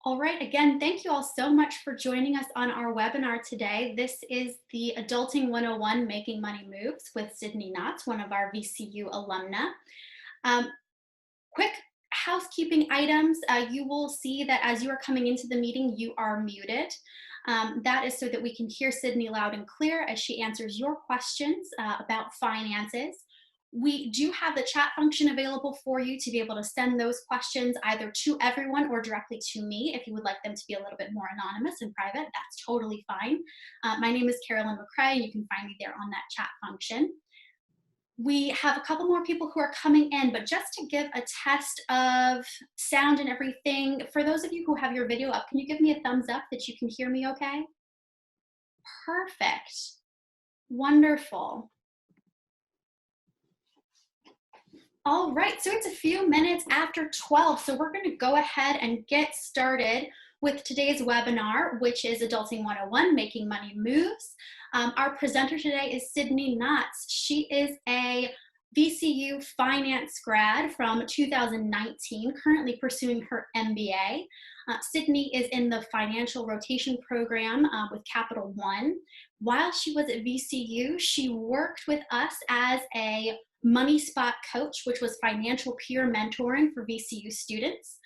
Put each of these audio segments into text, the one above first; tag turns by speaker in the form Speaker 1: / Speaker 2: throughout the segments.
Speaker 1: All right, again, thank you all so much for joining us on our webinar today. This is the Adulting 101 Making Money Moves with Sydney Knotts, one of our VCU alumna. Um, Quick housekeeping items. You will see that as you are coming into the meeting, you are muted. That is so that we can hear Sydney loud and clear as she answers your questions about finances. We do have the chat function available for you to be able to send those questions either to everyone or directly to me. If you would like them to be a little bit more anonymous and private, that's totally fine. My name is Carolyn McCrae, and you can find me there on that chat function. We have a couple more people who are coming in, but just to give a test of sound and everything, for those of you who have your video up, can you give me a thumbs up that you can hear me okay? Perfect. Wonderful. All right, so it's a few minutes after 12, so we're going to go ahead and get started with today's webinar, which is Adulting 101, Making Money Moves. Our presenter today is Sydney Knotts. She is a VCU finance grad from 2019, currently pursuing her MBA. Sydney is in the financial rotation program with Capital One. While she was at VCU, she worked with us as a Money Spot coach, which was financial peer mentoring for VCU students.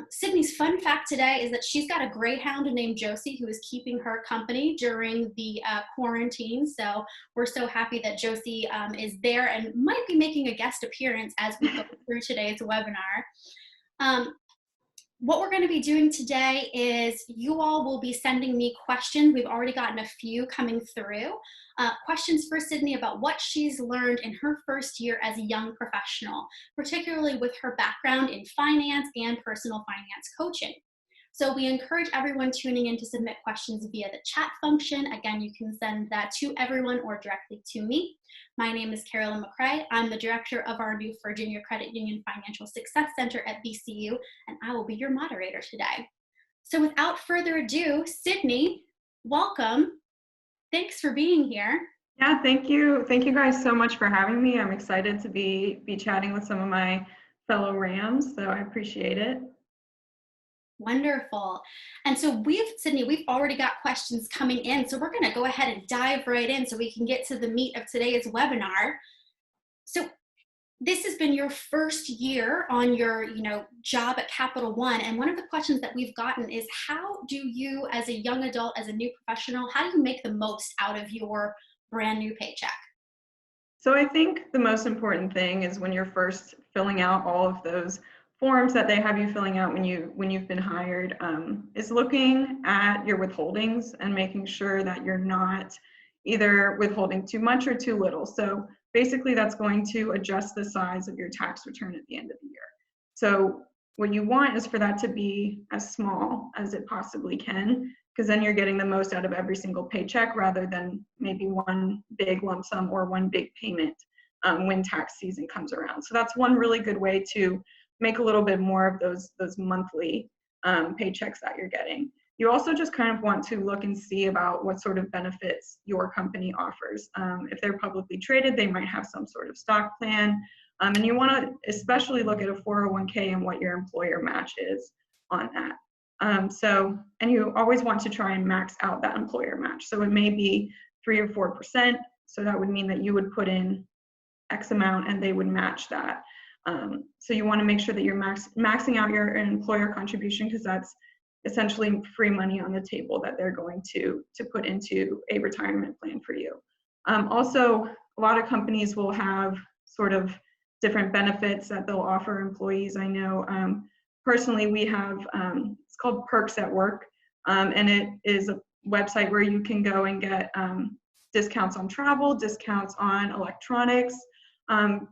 Speaker 1: Sydney's fun fact today is that she's got a greyhound named Josie who is keeping her company during the quarantine. So we're so happy that Josie is there and might be making a guest appearance as we go through today's webinar. What we're going to be doing today is you all will be sending me questions. We've already gotten a few coming through. Questions for Sydney about what she's learned in her first year as a young professional, particularly with her background in finance and personal finance coaching. So we encourage everyone tuning in to submit questions via the chat function. Again, you can send that to everyone or directly to me. My name is Carolyn McCrae. I'm the director of our new Virginia Credit Union Financial Success Center at VCU, and I will be your moderator today. So without further ado, Sydney, welcome. Thanks for being here.
Speaker 2: Yeah, thank you. Thank you guys so much for having me. I'm excited to be chatting with some of my fellow Rams, so I appreciate it.
Speaker 1: Wonderful. And so Sydney, we've already got questions coming in. So we're going to go ahead and dive right in so we can get to the meat of today's webinar. So this has been your first year on your, job at Capital One. And one of the questions that we've gotten is, how do you, as a young adult, as a new professional, how do you make the most out of your brand new paycheck?
Speaker 2: So I think the most important thing is when you're first filling out all of those forms that they have you filling out when you've been hired, is looking at your withholdings and making sure that you're not either withholding too much or too little. So basically that's going to adjust the size of your tax return at the end of the year. So what you want is for that to be as small as it possibly can, because then you're getting the most out of every single paycheck rather than maybe one big lump sum or one big payment when tax season comes around. So that's one really good way to make a little bit more of those monthly paychecks that you're getting. You also just kind of want to look and see about what sort of benefits your company offers. If they're publicly traded, they might have some sort of stock plan. And you want to especially look at a 401k and what your employer match is on that. And you always want to try and max out that employer match. So it may be 3 or 4%. So that would mean that you would put in X amount and they would match that. So you want to make sure that you're maxing out your employer contribution, because that's essentially free money on the table that they're going to put into a retirement plan for you. Also, a lot of companies will have sort of different benefits that they'll offer employees. I know personally we have, it's called Perks at Work, and it is a website where you can go and get discounts on travel, discounts on electronics,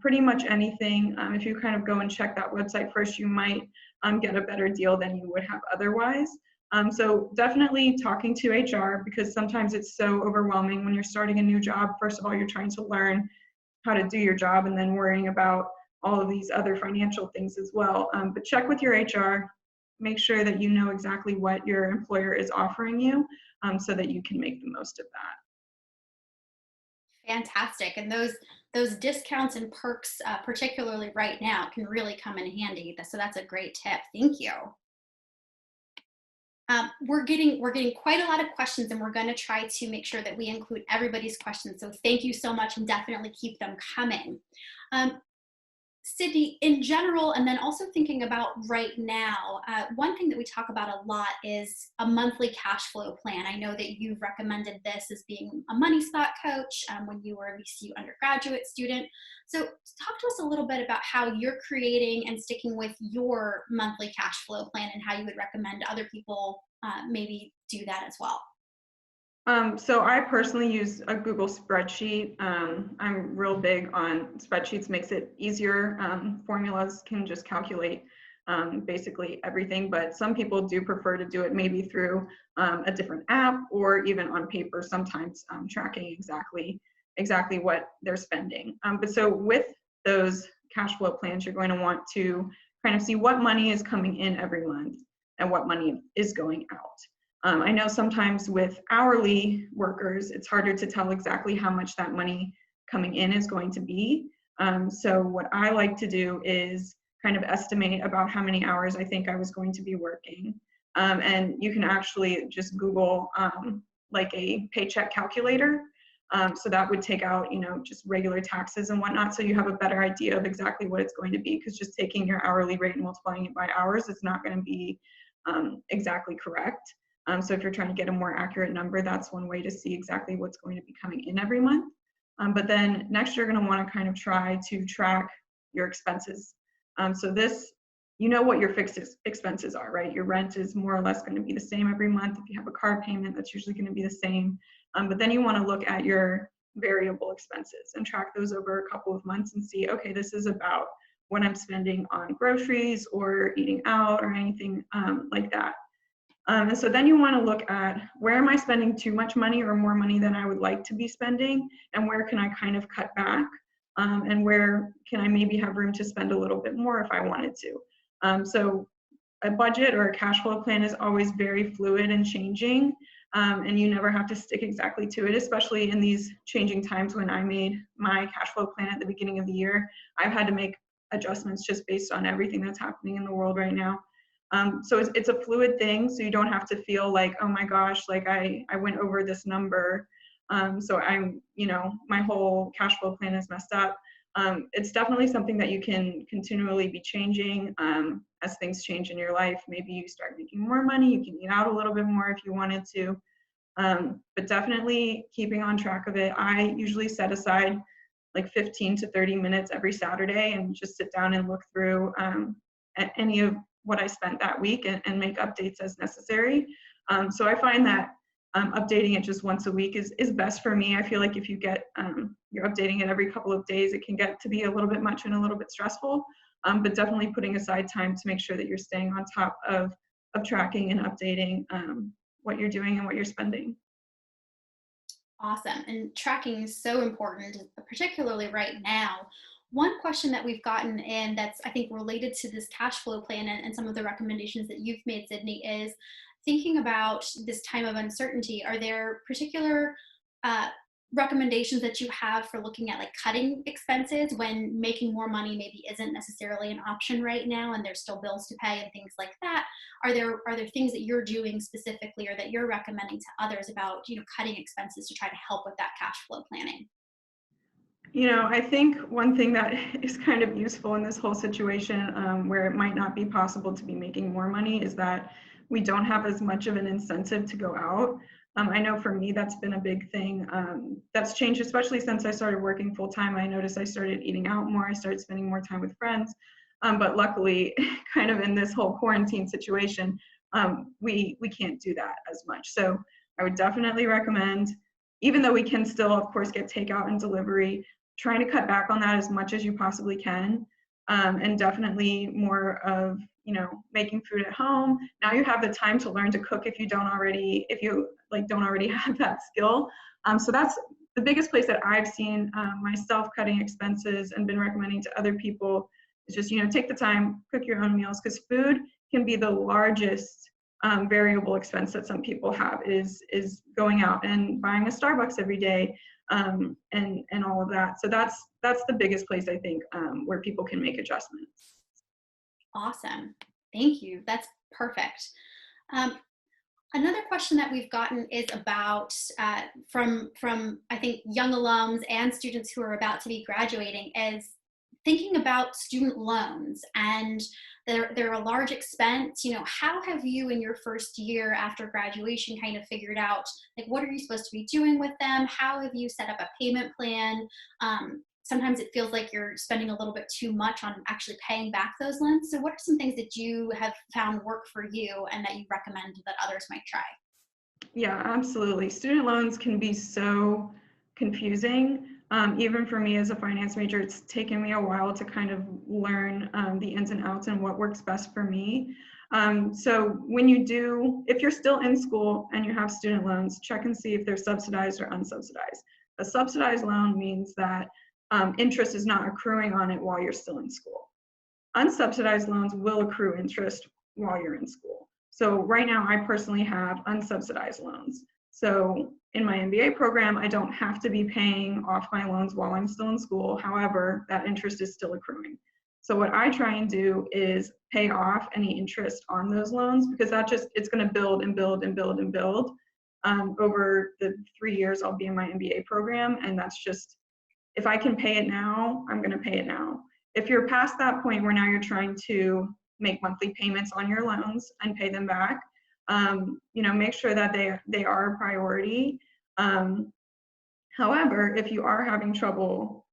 Speaker 2: pretty much anything. If you kind of go and check that website first, you might get a better deal than you would have otherwise. So definitely talking to HR, because sometimes it's so overwhelming when you're starting a new job. First of all, you're trying to learn how to do your job and then worrying about all of these other financial things as well. But check with your HR, make sure that you know exactly what your employer is offering you so that you can make the most of that.
Speaker 1: Fantastic. And those discounts and perks, particularly right now, can really come in handy. So that's a great tip. Thank you. We're getting quite a lot of questions, and we're going to try to make sure that we include everybody's questions. So thank you so much, and definitely keep them coming. Sydney, in general, and then also thinking about right now, one thing that we talk about a lot is a monthly cash flow plan. I know that you've recommended this as being a money spot coach when you were a VCU undergraduate student. So talk to us a little bit about how you're creating and sticking with your monthly cash flow plan and how you would recommend other people maybe do that as well.
Speaker 2: So I personally use a Google spreadsheet. I'm real big on spreadsheets, makes it easier. Formulas can just calculate basically everything, but some people do prefer to do it maybe through a different app or even on paper, sometimes tracking exactly what they're spending. But so with those cash flow plans, you're going to want to kind of see what money is coming in every month and what money is going out. I know sometimes with hourly workers, it's harder to tell exactly how much that money coming in is going to be. So what I like to do is kind of estimate about how many hours I think I was going to be working. And you can actually just Google like a paycheck calculator. So that would take out, just regular taxes and whatnot. So you have a better idea of exactly what it's going to be, because just taking your hourly rate and multiplying it by hours is not going to be exactly correct. So if you're trying to get a more accurate number, that's one way to see exactly what's going to be coming in every month. But then next, you're going to want to kind of try to track your expenses. So this, what your fixed expenses are, right? Your rent is more or less going to be the same every month. If you have a car payment, that's usually going to be the same. But then you want to look at your variable expenses and track those over a couple of months and see, okay, this is about what I'm spending on groceries or eating out or anything like that. And so then you want to look at, where am I spending too much money or more money than I would like to be spending, and where can I kind of cut back, and where can I maybe have room to spend a little bit more if I wanted to. So a budget or a cash flow plan is always very fluid and changing, and you never have to stick exactly to it, especially in these changing times. When I made my cash flow plan at the beginning of the year, I've had to make adjustments just based on everything that's happening in the world right now. So it's a fluid thing, so you don't have to feel like, oh my gosh, like I went over this number, so I'm, my whole cash flow plan is messed up. It's definitely something that you can continually be changing as things change in your life. Maybe you start making more money, you can eat out a little bit more if you wanted to, but definitely keeping on track of it. I usually set aside like 15 to 30 minutes every Saturday and just sit down and look through at any of what I spent that week and make updates as necessary. So I find that updating it just once a week is best for me. I feel like if you're updating it every couple of days, it can get to be a little bit much and a little bit stressful, but definitely putting aside time to make sure that you're staying on top of tracking and updating what you're doing and what you're spending.
Speaker 1: Awesome. And tracking is so important, particularly right now. One question that we've gotten in that's, I think, related to this cash flow plan and some of the recommendations that you've made, Sydney, is thinking about this time of uncertainty. Are there particular recommendations that you have for looking at like cutting expenses when making more money maybe isn't necessarily an option right now and there's still bills to pay and things like that? Are there things that you're doing specifically or that you're recommending to others about, cutting expenses to try to help with that cash flow planning?
Speaker 2: I think one thing that is kind of useful in this whole situation, where it might not be possible to be making more money, is that we don't have as much of an incentive to go out. I know for me, that's been a big thing. That's changed, especially since I started working full time. I noticed I started eating out more. I started spending more time with friends. But luckily, kind of in this whole quarantine situation, we can't do that as much. So I would definitely recommend, even though we can still, of course, get takeout and delivery, trying to cut back on that as much as you possibly can, and definitely more of making food at home. Now you have the time to learn to cook if you don't already have that skill. So that's the biggest place that I've seen myself cutting expenses and been recommending to other people is just take the time, cook your own meals, because food can be the largest variable expense that some people have is going out and buying a Starbucks every day, and all of that. So that's the biggest place I think where people can make adjustments.
Speaker 1: Awesome. Thank you. That's perfect. Another question that we've gotten is about from I think young alums and students who are about to be graduating is thinking about student loans, and they're a large expense. You know, how have you in your first year after graduation kind of figured out, like, what are you supposed to be doing with them? How have you set up a payment plan? Sometimes it feels like you're spending a little bit too much on actually paying back those loans. So what are some things that you have found work for you and that you recommend that others might try?
Speaker 2: Yeah, absolutely. Student loans can be so confusing. Even for me as a finance major, it's taken me a while to kind of learn the ins and outs and what works best for me. So when if you're still in school and you have student loans, check and see if they're subsidized or unsubsidized. A subsidized loan means that interest is not accruing on it while you're still in school. Unsubsidized loans will accrue interest while you're in school. So right now, I personally have unsubsidized loans. So in my MBA program, I don't have to be paying off my loans while I'm still in school. However, that interest is still accruing. So what I try and do is pay off any interest on those loans, because it's going to build and build and build and build over the 3 years I'll be in my MBA program. And that's just, if I can pay it now, I'm going to pay it now. If you're past that point where now you're trying to make monthly payments on your loans and pay them back, make sure that they are a priority. However, if you are having trouble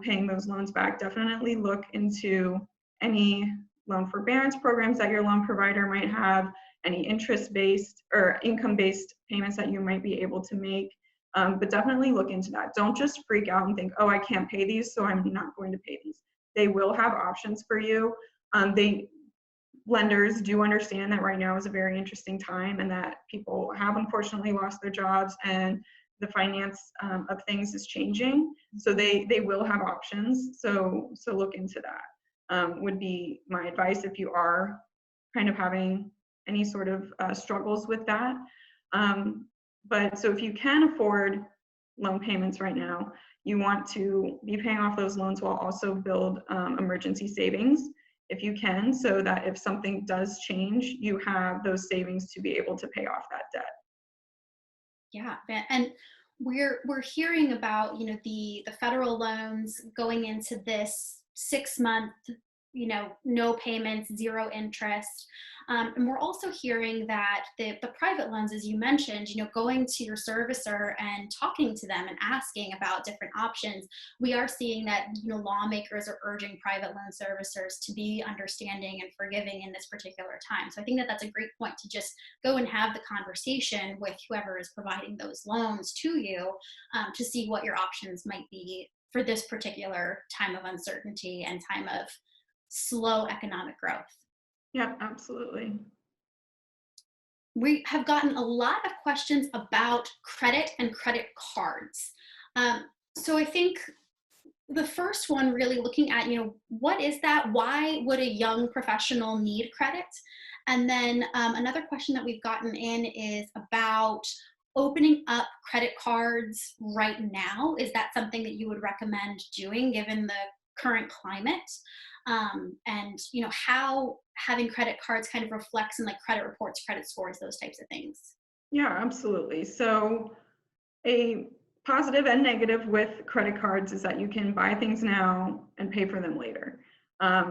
Speaker 2: paying those loans back, definitely look into any loan forbearance programs that your loan provider might have, any interest-based or income-based payments that you might be able to make. But definitely look into that. Don't just freak out and think, oh, I can't pay these, so I'm not going to pay these. They will have options for you. Lenders do understand that right now is a very interesting time and that people have unfortunately lost their jobs and the finance of things is changing. So they will have options. So look into that would be my advice if you are kind of having any sort of struggles with that. But so if you can afford loan payments right now, you want to be paying off those loans while also build emergency savings if you can, so that if something does change, you have those savings to be able to pay off that debt.
Speaker 1: Yeah, and we're hearing about, you know, the federal loans going into this 6 month, you know, no payments, zero interest. And we're also hearing that the private loans, as you mentioned, you know, going to your servicer and talking to them and asking about different options. We are seeing that, you know, lawmakers are urging private loan servicers to be understanding and forgiving in this particular time. So I think that that's a great point to just go and have the conversation with whoever is providing those loans to you, to see what your options might be for this particular time of uncertainty and time of slow economic growth.
Speaker 2: Yeah, absolutely.
Speaker 1: We have gotten a lot of questions about credit and credit cards. So I think the first one, really looking at, you know, what is that? Why would a young professional need credit? And then another question that we've gotten in is about opening up credit cards right now. Is that something that you would recommend doing given the current climate? And you know, how having credit cards kind of reflects in like credit reports, credit scores, those types of things.
Speaker 2: Yeah, absolutely. So a positive and negative with credit cards is that you can buy things now and pay for them later.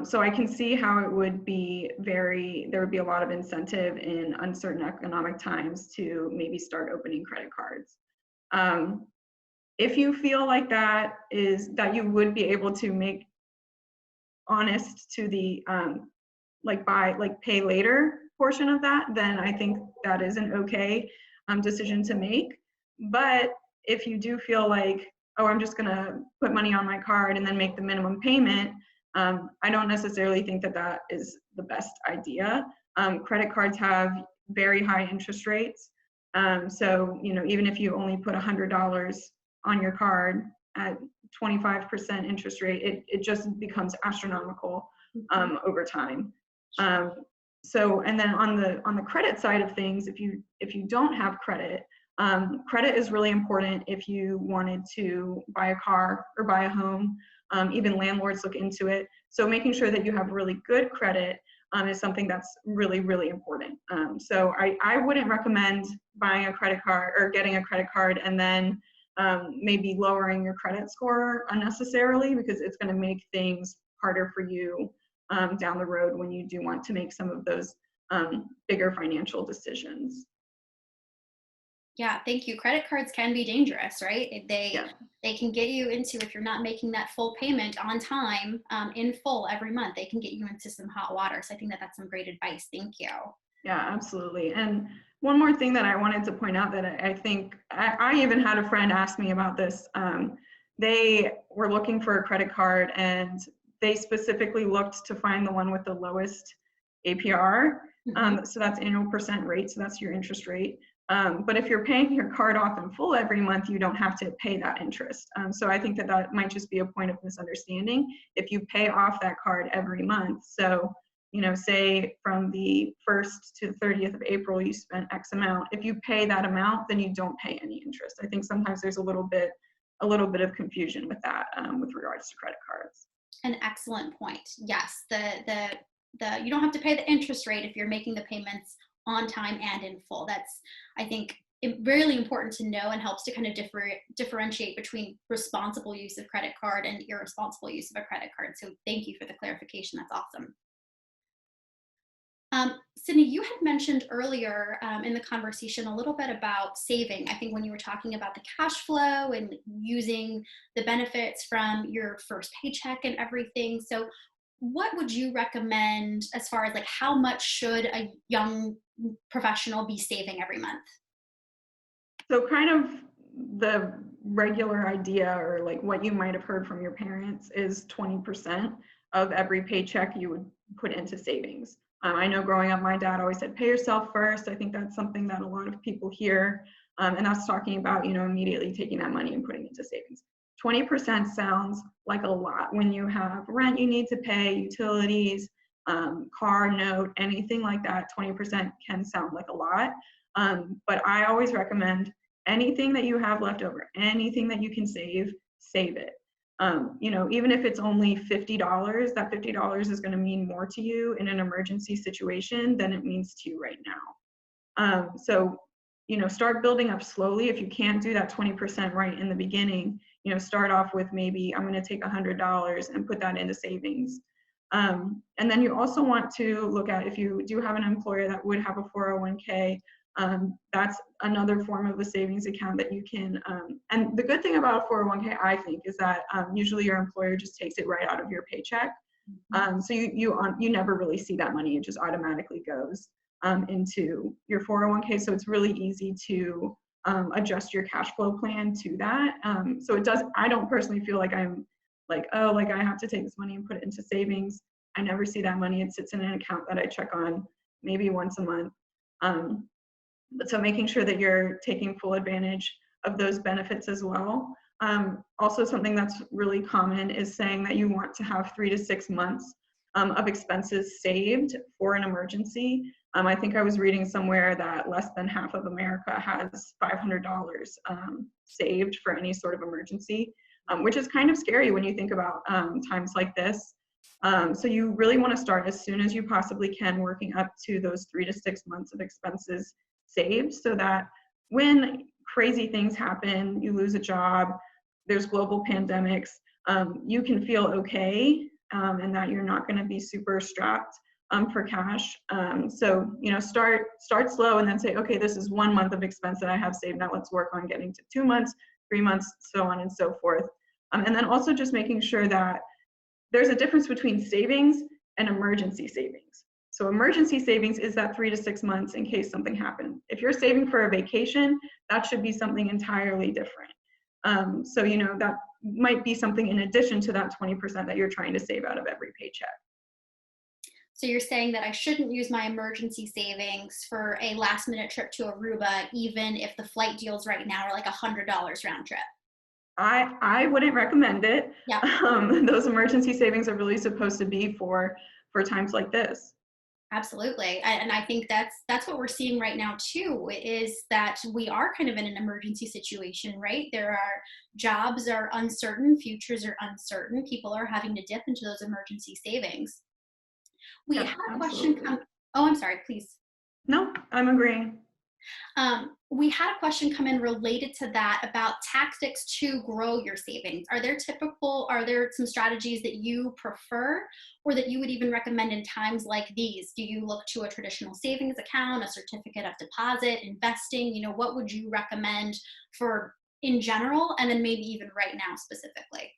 Speaker 2: So I can see how it would be there would be a lot of incentive in uncertain economic times to maybe start opening credit cards. If you feel like that you would be able to make honest to the pay later portion of that, then I think that is an okay decision to make. But if you do feel like, oh, I'm just gonna put money on my card and then make the minimum payment, I don't necessarily think that is the best idea. Credit cards have very high interest rates. So, you know, even if you only put $100 on your card at 25% interest rate, it just becomes astronomical over time. So, and then on the credit side of things, if you don't have credit, credit is really important if you wanted to buy a car or buy a home. Even landlords look into it. So making sure that you have really good credit is something that's really, really important. So I wouldn't recommend buying a credit card or getting a credit card and then maybe lowering your credit score unnecessarily, because it's going to make things harder for you down the road when you do want to make some of those bigger financial decisions.
Speaker 1: Yeah, thank you. Credit cards can be dangerous, right?
Speaker 2: Yeah.
Speaker 1: They can get you into, if you're not making that full payment on time, in full every month, they can get you into some hot water. So I think that that's some great advice. Thank you.
Speaker 2: Yeah, absolutely. And one more thing that I wanted to point out that I think I even had a friend ask me about this. They were looking for a credit card and they specifically looked to find the one with the lowest APR. So that's annual percent rate. So that's your interest rate. But if you're paying your card off in full every month, you don't have to pay that interest. So I think that that might just be a point of misunderstanding. If you pay off that card every month, so say from the 1st to the 30th of April, you spent X amount. If you pay that amount, then you don't pay any interest. I think sometimes there's a little bit of confusion with that with regards to credit cards.
Speaker 1: An excellent point. Yes, the you don't have to pay the interest rate if you're making the payments on time and in full. That's, I think, really important to know, and helps to kind of differentiate between responsible use of credit card and irresponsible use of a credit card. So thank you for the clarification. That's awesome. Sydney, you had mentioned earlier in the conversation a little bit about saving. I think when you were talking about the cash flow and using the benefits from your first paycheck and everything. So what would you recommend as far as like how much should a young professional be saving every month?
Speaker 2: So kind of the regular idea, or like what you might have heard from your parents, is 20% of every paycheck you would put into savings. I know growing up, my dad always said, pay yourself first. I think that's something that a lot of people hear. And that's talking about, immediately taking that money and putting it into savings. 20% sounds like a lot when you have rent you need to pay, utilities, car note, anything like that. 20% can sound like a lot. But I always recommend anything that you have left over, anything that you can save it. Even if it's only $50, that $50 is going to mean more to you in an emergency situation than it means to you right now. So start building up slowly. If you can't do that 20% right in the beginning, start off with maybe I'm going to take $100 and put that into savings. And then you also want to look at, if you do have an employer that would have a 401k, that's another form of a savings account that you can, and the good thing about a 401k, I think, is that usually your employer just takes it right out of your paycheck. So you never really see that money. It just automatically goes into your 401k. So it's really easy to adjust your cash flow plan to that. So I don't personally feel like I'm like, oh, like I have to take this money and put it into savings. I never see that money. It sits in an account that I check on maybe once a month. But so making sure that you're taking full advantage of those benefits as well. Also, something that's really common is saying that you want to have 3 to 6 months of expenses saved for an emergency. I think I was reading somewhere that less than half of America has $500 saved for any sort of emergency, which is kind of scary when you think about times like this. So you really want to start as soon as you possibly can, working up to those 3 to 6 months of expenses saved, so that when crazy things happen, you lose a job, there's global pandemics, you can feel okay, and that you're not going to be super strapped for cash. So start slow and then say, okay, this is 1 month of expense that I have saved. Now let's work on getting to 2 months, 3 months, so on and so forth. And then also just making sure that there's a difference between savings and emergency savings. So emergency savings is that 3 to 6 months in case something happened. If you're saving for a vacation, that should be something entirely different. So that might be something in addition to that 20% that you're trying to save out of every paycheck.
Speaker 1: So you're saying that I shouldn't use my emergency savings for a last minute trip to Aruba, even if the flight deals right now are like $100 round trip?
Speaker 2: I wouldn't recommend it.
Speaker 1: Yeah.
Speaker 2: Those emergency savings are really supposed to be for times like this.
Speaker 1: Absolutely. And I think that's what we're seeing right now too, is that we are kind of in an emergency situation, right? Jobs are uncertain, futures are uncertain. People are having to dip into those emergency savings. We
Speaker 2: Yep,
Speaker 1: had a question
Speaker 2: absolutely.
Speaker 1: come. Oh, I'm sorry, please.
Speaker 2: No, I'm agreeing.
Speaker 1: We had a question come in related to that about tactics to grow your savings. Are there some strategies that you prefer or that you would even recommend in times like these? Do you look to a traditional savings account, a certificate of deposit, investing? What would you recommend for in general and then maybe even right now specifically?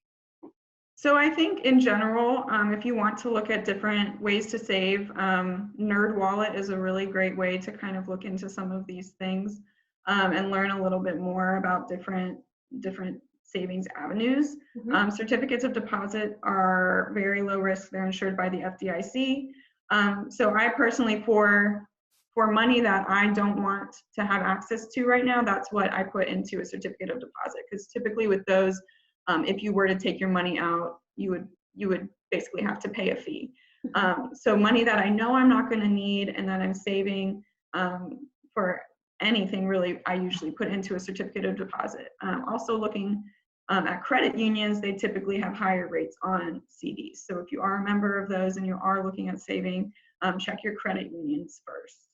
Speaker 2: So I think in general, if you want to look at different ways to save, Nerd Wallet is a really great way to kind of look into some of these things and learn a little bit more about different savings avenues.
Speaker 1: Mhm.
Speaker 2: Certificates of deposit are very low risk; they're insured by the FDIC. So I personally, for money that I don't want to have access to right now, that's what I put into a certificate of deposit. Because typically with those, if you were to take your money out, you would basically have to pay a fee.
Speaker 1: Mhm.
Speaker 2: So money that I know I'm not going to need and that I'm saving for anything really, I usually put into a certificate of deposit. Also looking at credit unions, they typically have higher rates on CDs. So if you are a member of those and you are looking at saving, check your credit unions first.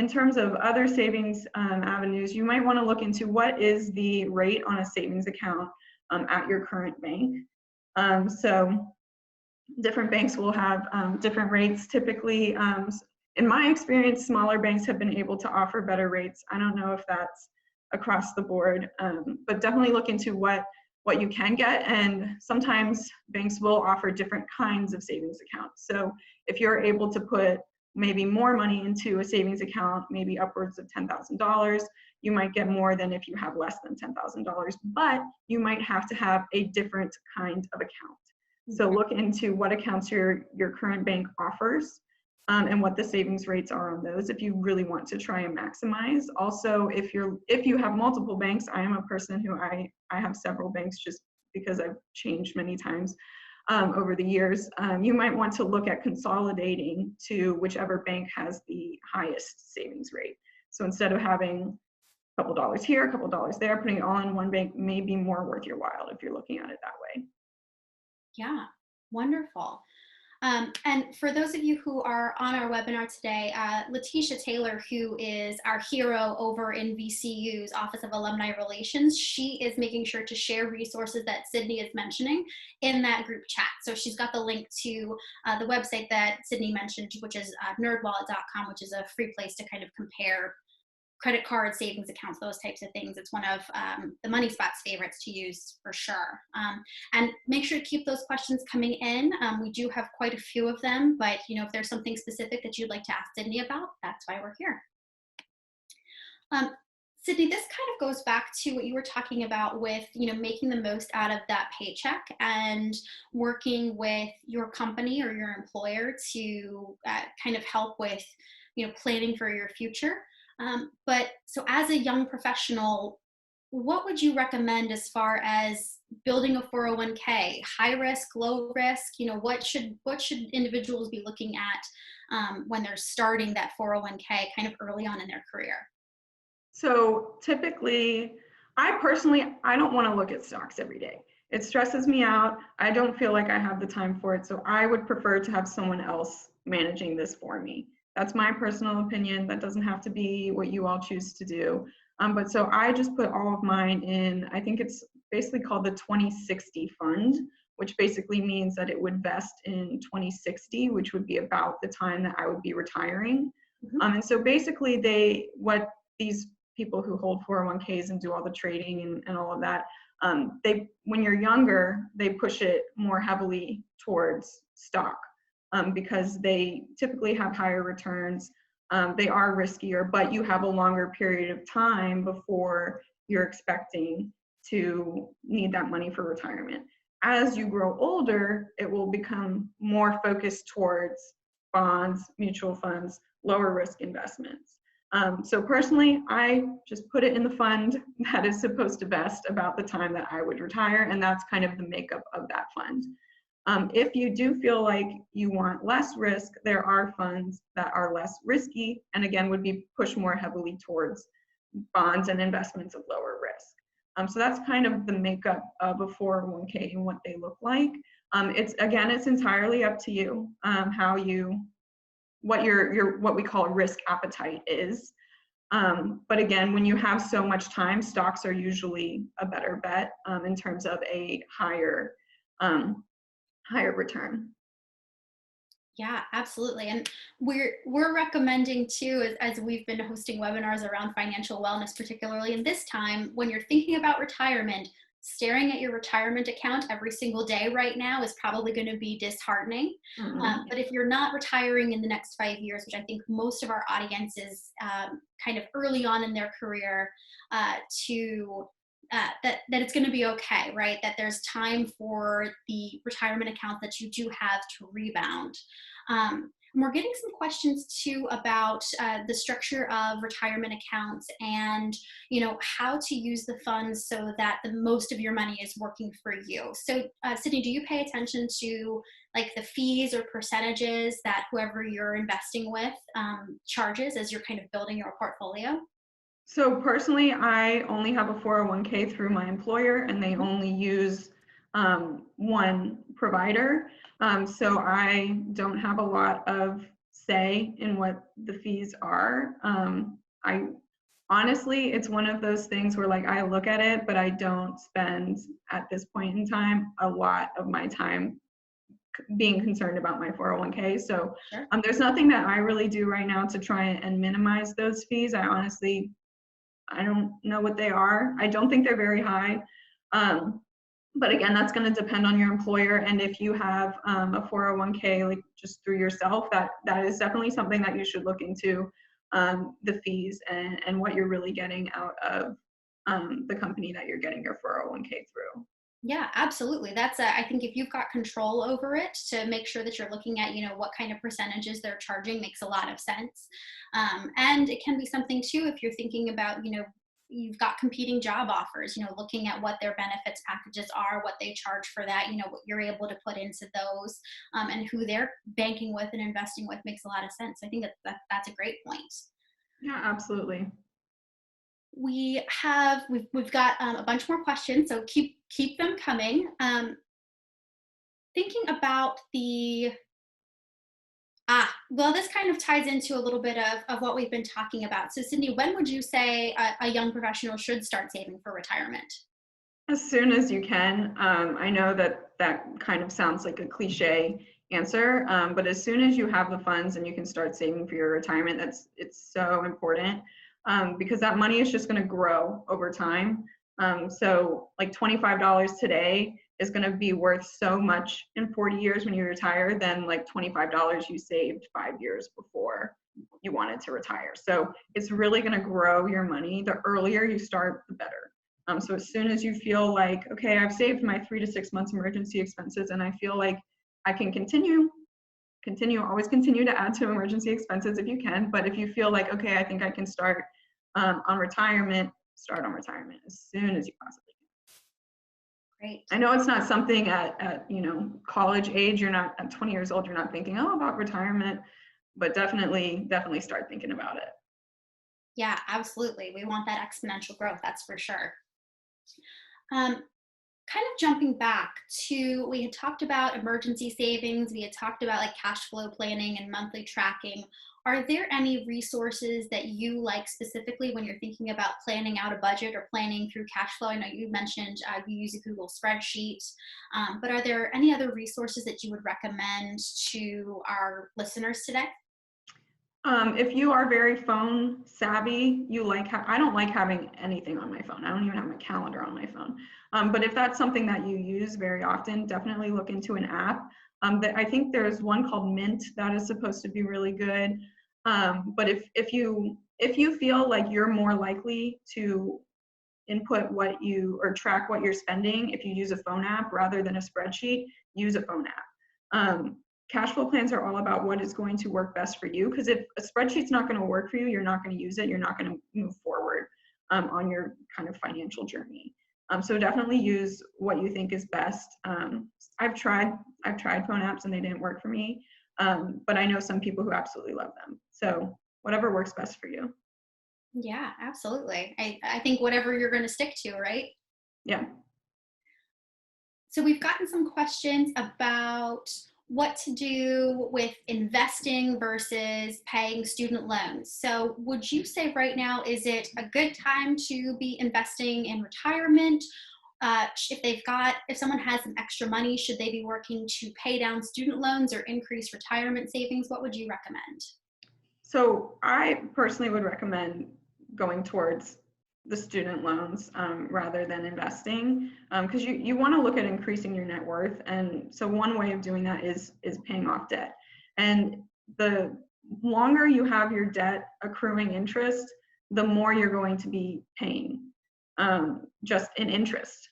Speaker 2: In terms of other savings avenues, you might want to look into what is the rate on a savings account at your current bank. So different banks will have different rates. Typically, in my experience, smaller banks have been able to offer better rates. I don't know if that's across the board, but definitely look into what you can get. And sometimes banks will offer different kinds of savings accounts. So if you're able to put maybe more money into a savings account, maybe upwards of $10,000, you might get more than if you have less than $10,000, but you might have to have a different kind of account. So look into what accounts your current bank offers and what the savings rates are on those if you really want to try and maximize. Also, if you have multiple banks, I am a person who I have several banks just because I've changed many times over the years. You might want to look at consolidating to whichever bank has the highest savings rate. So instead of having a couple dollars here, a couple dollars there, putting it all in one bank may be more worth your while if you're looking at it that way.
Speaker 1: Yeah, wonderful. And for those of you who are on our webinar today, Letitia Taylor, who is our hero over in VCU's Office of Alumni Relations, she is making sure to share resources that Sydney is mentioning in that group chat. So she's got the link to the website that Sydney mentioned, which is nerdwallet.com, which is a free place to kind of compare credit card, savings accounts, those types of things. It's one of the Money Spot's favorites to use for sure. And make sure to keep those questions coming in. We do have quite a few of them, but if there's something specific that you'd like to ask Sydney about, that's why we're here. Sydney, this kind of goes back to what you were talking about with, making the most out of that paycheck and working with your company or your employer to kind of help with, planning for your future. But so as a young professional, what would you recommend as far as building a 401k? High risk, low risk? What should individuals be looking at when they're starting that 401k kind of early on in their career?
Speaker 2: So typically, I don't want to look at stocks every day. It stresses me out. I don't feel like I have the time for it. So I would prefer to have someone else managing this for me. That's my personal opinion. That doesn't have to be what you all choose to do. But so I just put all of mine in, I think it's basically called the 2060 fund, which basically means that it would vest in 2060, which would be about the time that I would be retiring.
Speaker 1: Mhm.
Speaker 2: And so basically what these people who hold 401ks and do all the trading and all of that, when you're younger, they push it more heavily towards stock because they typically have higher returns. They are riskier, but you have a longer period of time before you're expecting to need that money for retirement. As you grow older, it will become more focused towards bonds, mutual funds, lower risk investments. So personally, I just put it in the fund that is supposed to vest about the time that I would retire, and that's kind of the makeup of that fund. If you do feel like you want less risk, there are funds that are less risky and again would be pushed more heavily towards bonds and investments of lower risk. So that's kind of the makeup of a 401k and what they look like. It's entirely up to you, what what we call a risk appetite is. But again, when you have so much time, stocks are usually a better bet in terms of a higher return.
Speaker 1: Yeah, absolutely. And we're recommending too, as we've been hosting webinars around financial wellness, particularly in this time, when you're thinking about retirement, staring at your retirement account every single day right now is probably going to be disheartening. But if you're not retiring in the next 5 years, which I think most of our audience is kind of early on in their career, that it's going to be okay, right? That there's time for the retirement account that you do have to rebound. And we're getting some questions too about the structure of retirement accounts and, how to use the funds so that the most of your money is working for you. So, Sydney, do you pay attention to like the fees or percentages that whoever you're investing with charges as you're kind of building your portfolio?
Speaker 2: So personally, I only have a 401k through my employer, and they only use one provider. So I don't have a lot of say in what the fees are. I honestly, it's one of those things where like I look at it, but I don't spend at this point in time a lot of my time being concerned about my 401k. So
Speaker 1: Sure.
Speaker 2: There's nothing that I really do right now to try and minimize those fees. I don't know what they are. I don't think they're very high. But again, that's going to depend on your employer. And if you have a 401k, like just through yourself, that is definitely something that you should look into, the fees and what you're really getting out of the company that you're getting your 401k through.
Speaker 1: Yeah, absolutely. I think if you've got control over it to make sure that you're looking at, what kind of percentages they're charging makes a lot of sense. And it can be something too, if you're thinking about, you've got competing job offers, looking at what their benefits packages are, what they charge for that, what you're able to put into those, and who they're banking with and investing with makes a lot of sense. I think that's a great point.
Speaker 2: Yeah, absolutely.
Speaker 1: We've got a bunch more questions, so keep them coming. Thinking about well, this kind of ties into a little bit of what we've been talking about. So, Sydney, when would you say a young professional should start saving for retirement?
Speaker 2: As soon as you can. I know that kind of sounds like a cliche answer, but as soon as you have the funds and you can start saving for your retirement, it's so important, because that money is just going to grow over time. So like $25 today is going to be worth so much in 40 years when you retire than like $25 you saved 5 years before you wanted to retire. So it's really going to grow your money. The earlier you start, the better. So as soon as you feel like, okay, I've saved my 3 to 6 months emergency expenses and I feel like I can always continue to add to emergency expenses if you can. But if you feel like, okay, I think I can start on retirement, start on retirement as soon as you possibly can.
Speaker 1: Great.
Speaker 2: I know it's not something at college age. You're not at 20 years old. You're not thinking, about retirement, but definitely start thinking about it.
Speaker 1: Yeah, absolutely. We want that exponential growth. That's for sure. Kind of jumping back to, we had talked about emergency savings, we had talked about like cash flow planning and monthly tracking. Are there any resources that you like specifically when you're thinking about planning out a budget or planning through cash flow? I know you mentioned you use a Google spreadsheet, but are there any other resources that you would recommend to our listeners today?
Speaker 2: If you are very phone savvy, I don't like having anything on my phone. I don't even have my calendar on my phone. But if that's something that you use very often, definitely look into an app. I think there's one called Mint that is supposed to be really good. But if you feel like you're more likely to input or track what you're spending, if you use a phone app rather than a spreadsheet, use a phone app. Cash flow plans are all about what is going to work best for you, because if a spreadsheet's not going to work for you, you're not going to use it, you're not going to move forward on your kind of financial journey. So definitely use what you think is best. I've tried phone apps and they didn't work for me, but I know some people who absolutely love them. So whatever works best for you.
Speaker 1: Yeah, absolutely. I think whatever you're going to stick to, right?
Speaker 2: Yeah.
Speaker 1: So we've gotten some questions about what to do with investing versus paying student loans. So would you say right now, is it a good time to be investing in retirement? If someone has some extra money, should they be working to pay down student loans or increase retirement savings? What would you recommend?
Speaker 2: So I personally would recommend going towards the student loans rather than investing, because you want to look at increasing your net worth. And so one way of doing that is paying off debt. And the longer you have your debt accruing interest, the more you're going to be paying just in interest.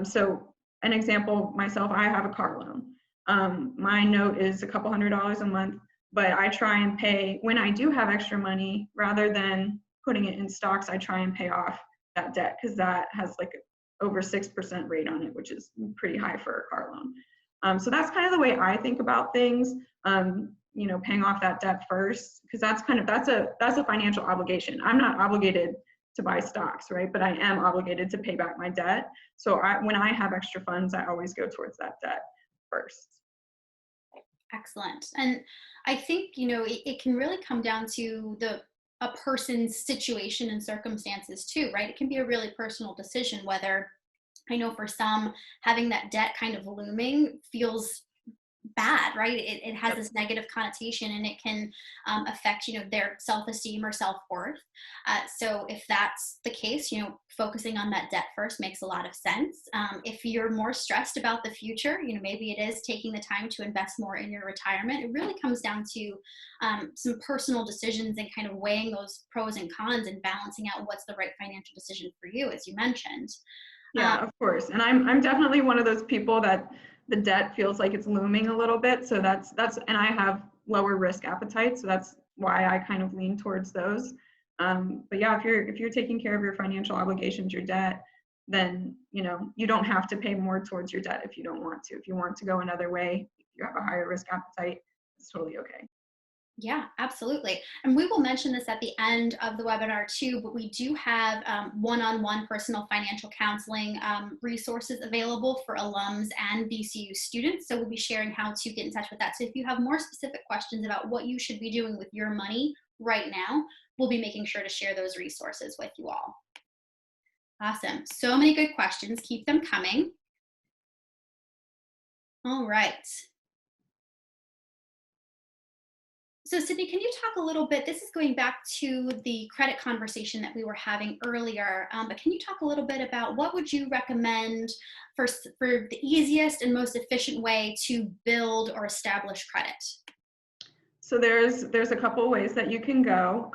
Speaker 2: So an example, myself, I have a car loan. My note is a couple $100s a month, but I try and pay when I do have extra money, rather than putting it in stocks. I try and pay off that debt, because that has like over 6% rate on it, which is pretty high for a car loan. So that's kind of the way I think about things. Paying off that debt first, because that's a financial obligation. I'm not obligated to buy stocks, right? But I am obligated to pay back my debt. So when I have extra funds, I always go towards that debt first.
Speaker 1: Excellent. And I think, it can really come down to a person's situation and circumstances too, right? It can be a really personal decision whether, I know for some, having that debt kind of looming feels bad, right? It has this negative connotation, and it can affect, their self-esteem or self-worth. So if that's the case, focusing on that debt first makes a lot of sense. If you're more stressed about the future, maybe it is taking the time to invest more in your retirement. It really comes down to some personal decisions and kind of weighing those pros and cons and balancing out what's the right financial decision for you, as you mentioned.
Speaker 2: Yeah, of course. And I'm definitely one of those people that the debt feels like it's looming a little bit. So that's and I have lower risk appetite, so that's why I kind of lean towards those. But yeah, if you're taking care of your financial obligations, your debt, then you don't have to pay more towards your debt if you don't want to. If you want to go another way, if you have a higher risk appetite, it's totally okay.
Speaker 1: Yeah, absolutely. And we will mention this at the end of the webinar too, but we do have one-on-one personal financial counseling resources available for alums and VCU students. So we'll be sharing how to get in touch with that. So if you have more specific questions about what you should be doing with your money right now, we'll be making sure to share those resources with you all. Awesome. So many good questions. Keep them coming. All right. So Sydney, can you talk a little bit, this is going back to the credit conversation that we were having earlier, but can you talk a little bit about what would you recommend for the easiest and most efficient way to build or establish credit?
Speaker 2: So there's a couple of ways that you can go.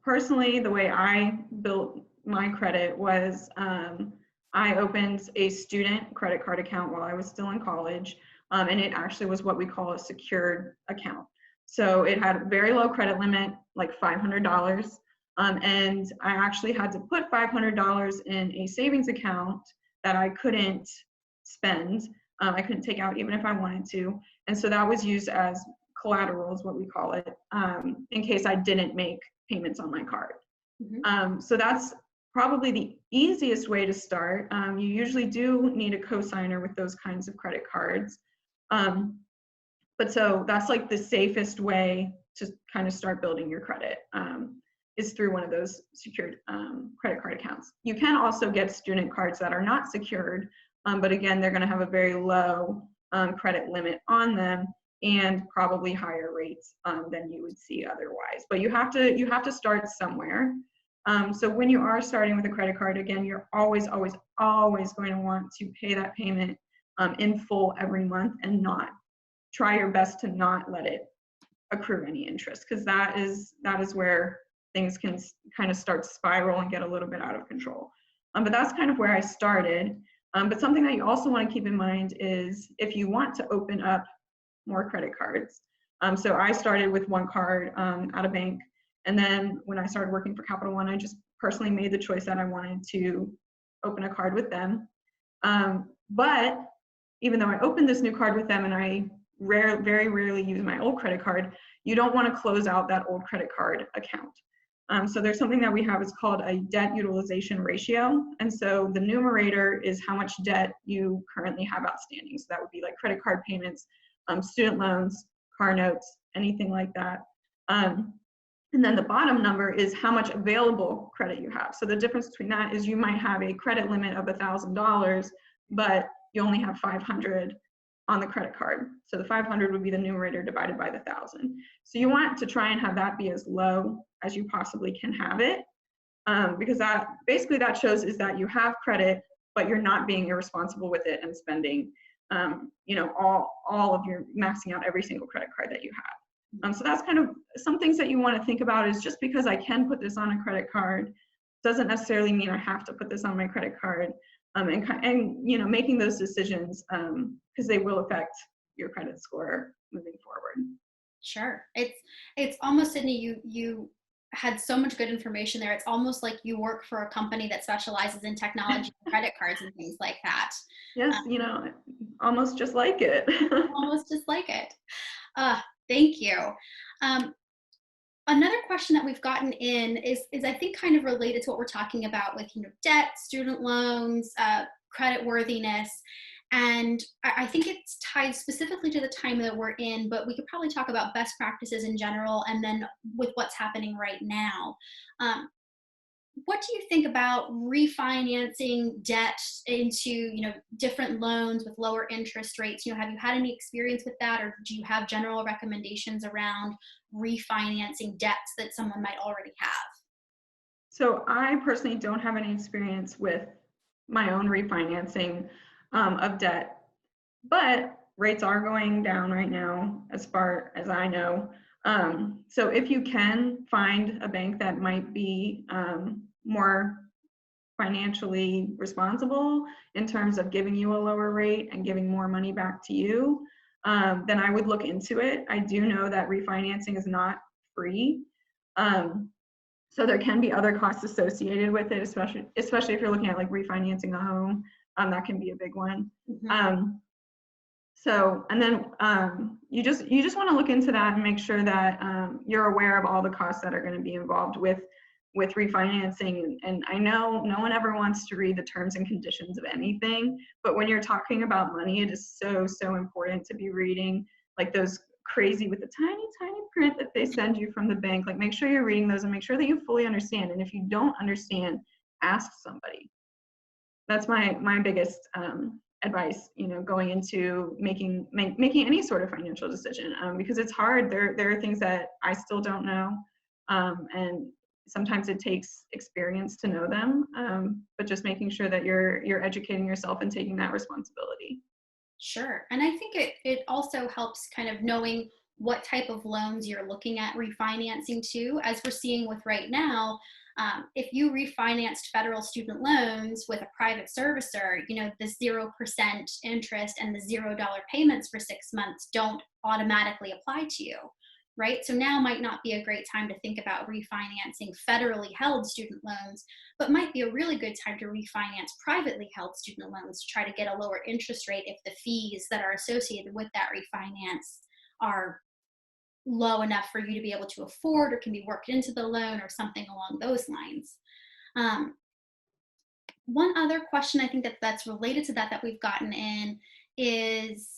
Speaker 2: Personally, the way I built my credit was I opened a student credit card account while I was still in college, and it actually was what we call a secured account. So it had a very low credit limit, like $500, and I actually had to put $500 in a savings account that I couldn't spend. I couldn't take out even if I wanted to, and so that was used as collateral, is what we call it, in case I didn't make payments on my card. Mm-hmm. So that's probably the easiest way to start. You usually do need a cosigner with those kinds of credit cards. But so that's like the safest way to kind of start building your credit, is through one of those secured credit card accounts. You can also get student cards that are not secured, but again, they're going to have a very low credit limit on them and probably higher rates than you would see otherwise. But you have to start somewhere. So when you are starting with a credit card, again, you're always going to want to pay that payment in full every month, and try your best to not let it accrue any interest, because that is where things can kind of start to spiral and get a little bit out of control. But that's kind of where I started. But something that you also want to keep in mind is if you want to open up more credit cards. So I started with one card at a bank, and then when I started working for Capital One, I just personally made the choice that I wanted to open a card with them. But even though I opened this new card with them and I very rarely use my old credit card, you don't want to close out that old credit card account. So there's something that we have is called a debt utilization ratio. And so the numerator is how much debt you currently have outstanding. So that would be like credit card payments, student loans, car notes, anything like that. And then the bottom number is how much available credit you have. So the difference between that is you might have a credit limit of $1,000, but you only have 500 on the credit card. So the 500 would be the numerator divided by the 1,000. So you want to try and have that be as low as you possibly can have it, because that basically that shows is that you have credit, but you're not being irresponsible with it and spending, all of your maxing out every single credit card that you have. So that's kind of some things that you want to think about is just because I can put this on a credit card doesn't necessarily mean I have to put this on my credit card. And making those decisions because they will affect your credit score moving forward.
Speaker 1: Sure. It's almost, Sydney, you had so much good information there. It's almost like you work for a company that specializes in technology and credit cards and things like that.
Speaker 2: Yes, almost just like it.
Speaker 1: Almost just like it. Thank you. Another question that we've gotten in is I think kind of related to what we're talking about with debt, student loans, credit worthiness, and I think it's tied specifically to the time that we're in, but we could probably talk about best practices in general and then with what's happening right now. What do you think about refinancing debt into different loans with lower interest rates? Have you had any experience with that, or do you have general recommendations around refinancing debts that someone might already have?
Speaker 2: So I personally don't have any experience with my own refinancing of debt, but rates are going down right now as far as I know. So if you can find a bank that might be more financially responsible in terms of giving you a lower rate and giving more money back to you, then I would look into it. I do know that refinancing is not free. So there can be other costs associated with it, especially if you're looking at like refinancing a home. That can be a big one. Mm-hmm. You just want to look into that and make sure that you're aware of all the costs that are going to be involved with refinancing. And I know no one ever wants to read the terms and conditions of anything, but when you're talking about money, it is so important to be reading like those crazy with the tiny print that they send you from the bank. Like make sure you're reading those and make sure that you fully understand. And if you don't understand, ask somebody. That's my biggest advice, going into making any sort of financial decision, because it's hard. There are things that I still don't know, and sometimes it takes experience to know them, but just making sure that you're educating yourself and taking that responsibility.
Speaker 1: Sure. And I think it also helps kind of knowing what type of loans you're looking at refinancing to, as we're seeing with right now. If you refinanced federal student loans with a private servicer, the 0% interest and the $0 payments for 6 months don't automatically apply to you, right? So now might not be a great time to think about refinancing federally held student loans, but might be a really good time to refinance privately held student loans to try to get a lower interest rate if the fees that are associated with that refinance are low enough for you to be able to afford or can be worked into the loan or something along those lines. One other question I think that's related to that we've gotten in is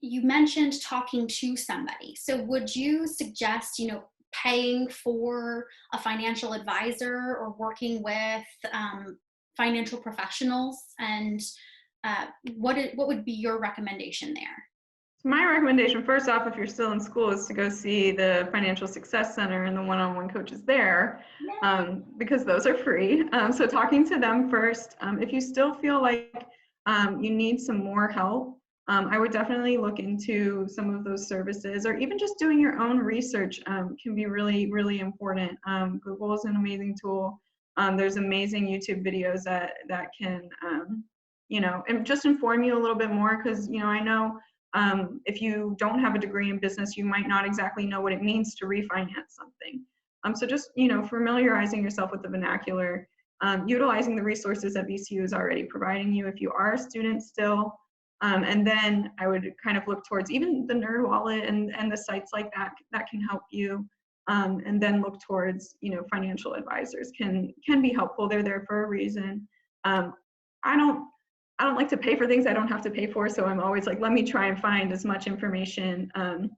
Speaker 1: you mentioned talking to somebody. So would you suggest, paying for a financial advisor or working with financial professionals? And what would be your recommendation there?
Speaker 2: My recommendation, first off, if you're still in school, is to go see the Financial Success Center and the one-on-one coaches there, because those are free. So talking to them first. If you still feel like you need some more help, I would definitely look into some of those services, or even just doing your own research can be really, really important. Google is an amazing tool. There's amazing YouTube videos that can, and just inform you a little bit more, because, I know if you don't have a degree in business, you might not exactly know what it means to refinance something. So just, familiarizing yourself with the vernacular, utilizing the resources that VCU is already providing you if you are a student still. And then I would kind of look towards even the Nerd Wallet and the sites like that can help you. and then look towards, financial advisors can be helpful. They're there for a reason. I don't like to pay for things I don't have to pay for, so I'm always like, let me try and find as much information on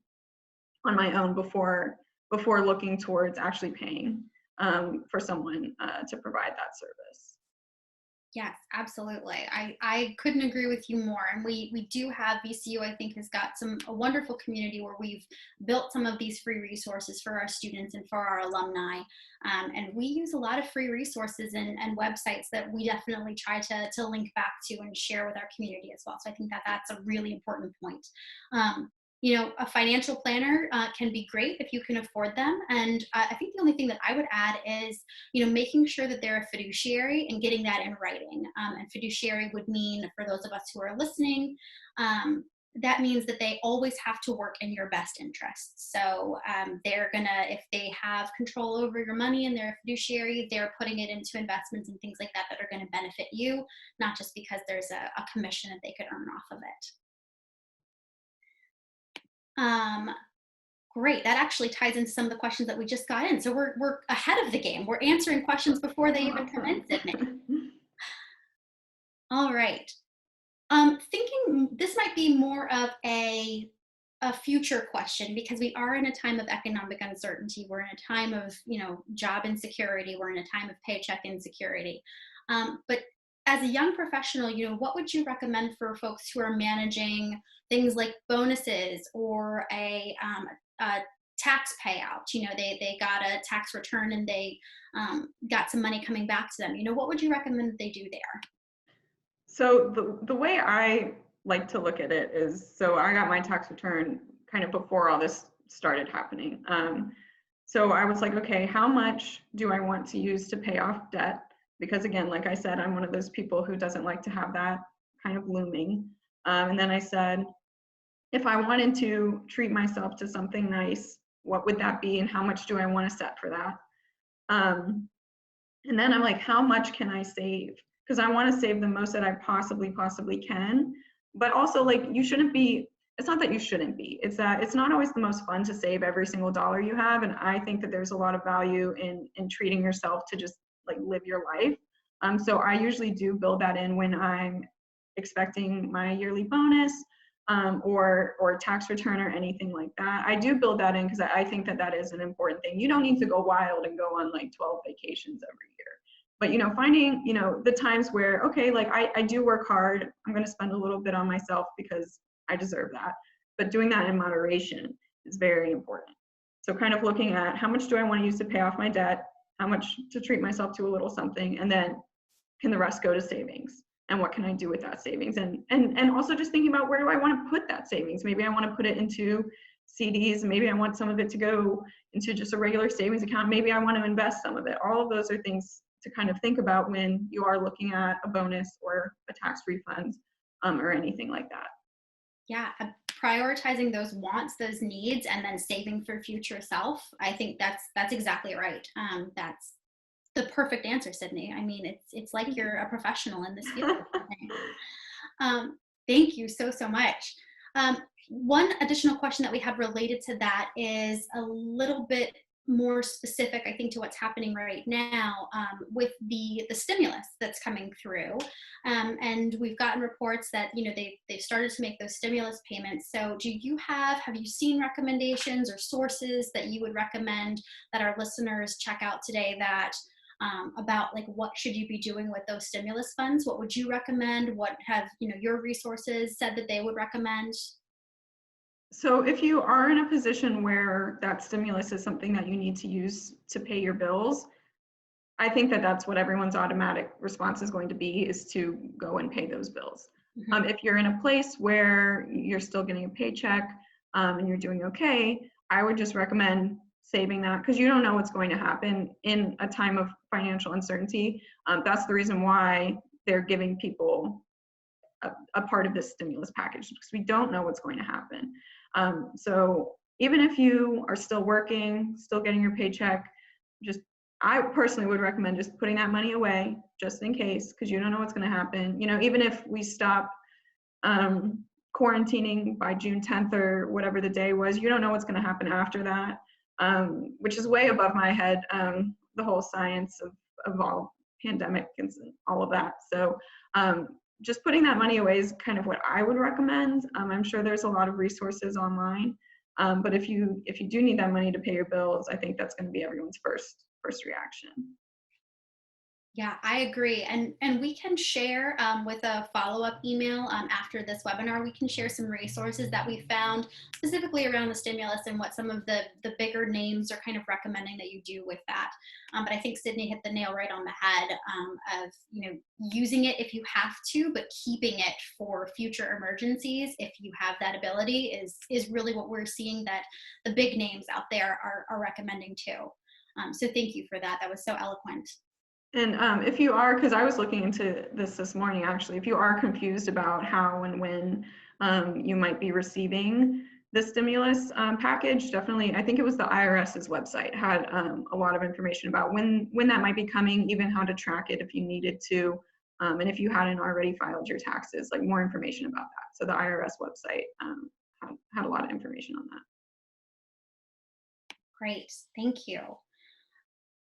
Speaker 2: my own before looking towards actually paying for someone to provide that service.
Speaker 1: Yes, absolutely. I couldn't agree with you more. And we do have VCU, I think, has got a wonderful community where we've built some of these free resources for our students and for our alumni. And we use a lot of free resources and websites that we definitely try to link back to and share with our community as well. So I think that's a really important point. A financial planner can be great if you can afford them. And I think the only thing that I would add is, making sure that they're a fiduciary and getting that in writing. And fiduciary would mean, for those of us who are listening, that means that they always have to work in your best interests. So they're gonna, if they have control over your money and they're a fiduciary, they're putting it into investments and things like that that are gonna benefit you, not just because there's a commission that they could earn off of it. Great. That actually ties into some of the questions that we just got in. So we're ahead of the game. We're answering questions before they even come in, Sydney. All right. Thinking this might be more of a future question, because we are in a time of economic uncertainty. We're in a time of, job insecurity. We're in a time of paycheck insecurity. But as a young professional, what would you recommend for folks who are managing things like bonuses or a tax payout? They got a tax return and they got some money coming back to them. What would you recommend that they do there?
Speaker 2: So the way I like to look at it is, so I got my tax return kind of before all this started happening. So I was like, okay, how much do I want to use to pay off debt? Because again, like I said, I'm one of those people who doesn't like to have that kind of looming. And then I said, if I wanted to treat myself to something nice, what would that be and how much do I want to set for that? And then I'm like, how much can I save? Because I want to save the most that I possibly can. But also, like, you shouldn't be, it's not that you shouldn't be, it's that it's not always the most fun to save every single dollar you have. And I think that there's a lot of value in treating yourself to just like live your life. So I usually do build that in when I'm expecting my yearly bonus or tax return or anything like that. I do build that in because I think that is an important thing. You don't need to go wild and go on like 12 vacations every year. But, finding, the times where, okay, like I do work hard, I'm going to spend a little bit on myself because I deserve that. But doing that in moderation is very important. So kind of looking at how much do I want to use to pay off my debt, how much to treat myself to a little something, and then can the rest go to savings? And what can I do with that savings? And also just thinking about, where do I want to put that savings? Maybe I want to put it into CDs. Maybe I want some of it to go into just a regular savings account. Maybe I want to invest some of it. All of those are things to kind of think about when you are looking at a bonus or a tax refund or anything like that.
Speaker 1: Yeah, prioritizing those wants, those needs, and then saving for future self. I think that's exactly right. That's the perfect answer, Sydney. I mean, it's like you're a professional in this field. Thank you so much. One additional question that we have related to that is a little bit more specific, I think, to what's happening right now with the stimulus that's coming through. And we've gotten reports that, they've started to make those stimulus payments. So have you seen recommendations or sources that you would recommend that our listeners check out today that about like what should you be doing with those stimulus funds? What would you recommend? What have your resources said that they would recommend?
Speaker 2: So if you are in a position where that stimulus is something that you need to use to pay your bills, I think that's what everyone's automatic response is going to be, is to go and pay those bills. Mm-hmm. If you're in a place where you're still getting a paycheck and you're doing okay, I would just recommend saving that, because you don't know what's going to happen in a time of financial uncertainty. That's the reason why they're giving people a part of this stimulus package, because we don't know what's going to happen. So even if you are still working, still getting your paycheck, I personally would recommend just putting that money away just in case, because you don't know what's going to happen. Even if we stop quarantining by June 10th or whatever the day was, you don't know what's going to happen after that. which is way above my head, the whole science of all pandemic and all of that. So just putting that money away is kind of what I would recommend. I'm sure there's a lot of resources online, but if you do need that money to pay your bills, I think that's going to be everyone's first reaction.
Speaker 1: Yeah, I agree. And we can share with a follow-up email after this webinar, we can share some resources that we found specifically around the stimulus and what some of the bigger names are kind of recommending that you do with that. But I think Sydney hit the nail right on the head of, using it if you have to, but keeping it for future emergencies if you have that ability is really what we're seeing that the big names out there are recommending too. So thank you for that. That was so eloquent.
Speaker 2: And if you are, because I was looking into this morning, actually, if you are confused about how and when you might be receiving the stimulus package, definitely, I think it was the IRS's website had a lot of information about when that might be coming, even how to track it if you needed to, and if you hadn't already filed your taxes, like more information about that. So the IRS website had a lot of information on that.
Speaker 1: Great, thank you.